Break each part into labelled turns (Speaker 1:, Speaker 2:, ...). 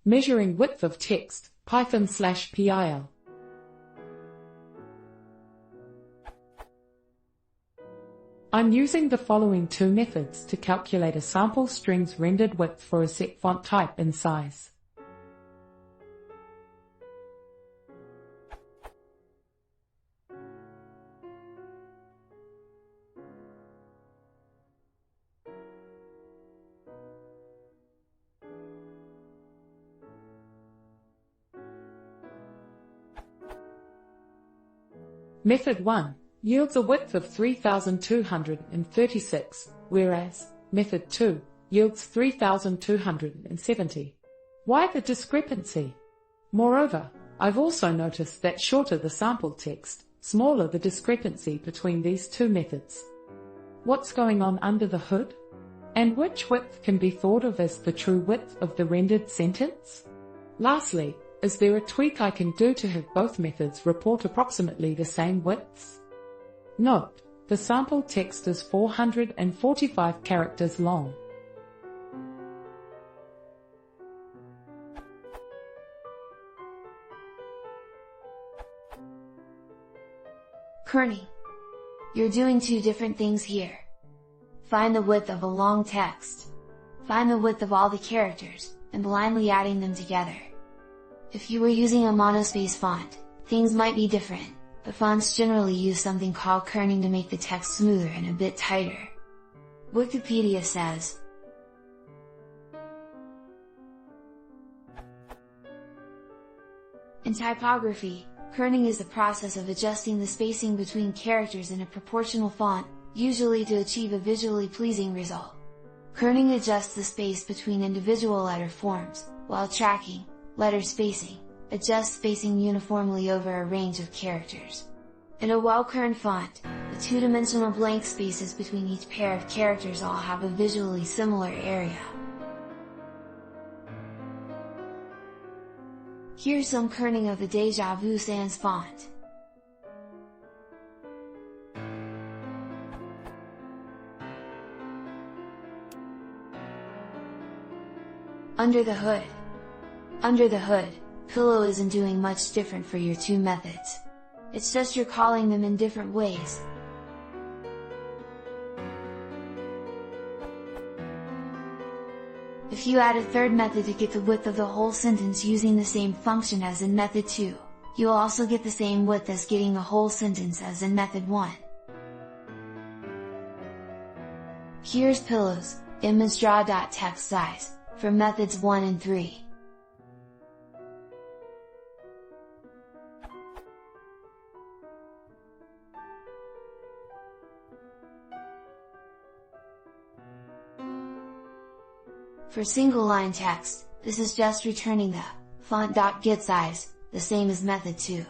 Speaker 1: Measuring width of text, Python/PIL. I'm using the following two methods to calculate a sample string's rendered width for a set font type and size. Method 1 yields a width of 3236, whereas Method 2 yields 3270. Why the discrepancy? Moreover, I've also noticed that shorter the sample text, smaller the discrepancy between these two methods. What's going on under the hood? And which width can be thought of as the true width of the rendered sentence? Lastly, is there a tweak I can do to have both methods report approximately the same widths? Note, the sample text is 445 characters long.
Speaker 2: Kerning. You're doing two different things here. Find the width of a long text. Find the width of all the characters, and blindly adding them together. If you were using a monospace font, things might be different, but fonts generally use something called kerning to make the text smoother and a bit tighter. Wikipedia says, in typography, kerning is the process of adjusting the spacing between characters in a proportional font, usually to achieve a visually pleasing result. Kerning adjusts the space between individual letter forms, while tracking letter spacing adjusts spacing uniformly over a range of characters. In a well-kerned font, the two-dimensional blank spaces between each pair of characters all have a visually similar area. Here's some kerning of the Deja Vu Sans font. Under the hood. Under the hood, Pillow isn't doing much different for your two methods. It's just you're calling them in different ways. If you add a third method to get the width of the whole sentence using the same function as in method 2, you'll also get the same width as getting the whole sentence as in method 1. Here's Pillow's ImageDraw.text size for methods 1 and 3. For single-line text, this is just returning the font.getSize, the same as method 2.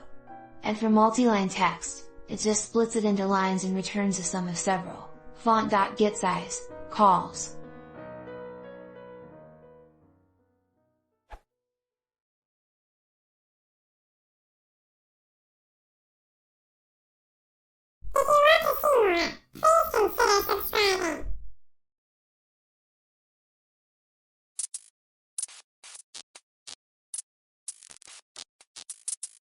Speaker 2: And for multi-line text, it just splits it into lines and returns a sum of several font.getSize calls.
Speaker 3: If you want to see more, please consider subscribing.